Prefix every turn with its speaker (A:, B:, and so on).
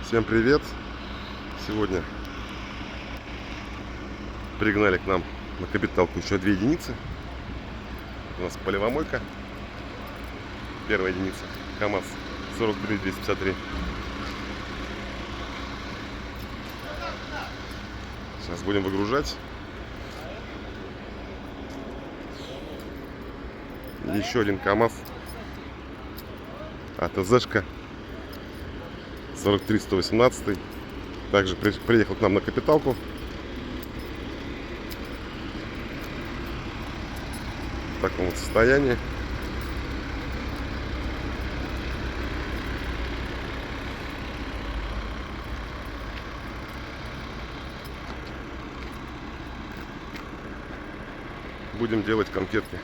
A: Всем привет! Сегодня пригнали к нам на капиталку еще 2 единицы. У нас полевомойка. Первая единица КамАЗ 43253. Сейчас будем выгружать. Еще один КамАЗ АТЗшка 43118. Также приехал к нам на капиталку. В таком вот состоянии. Будем делать конфетки.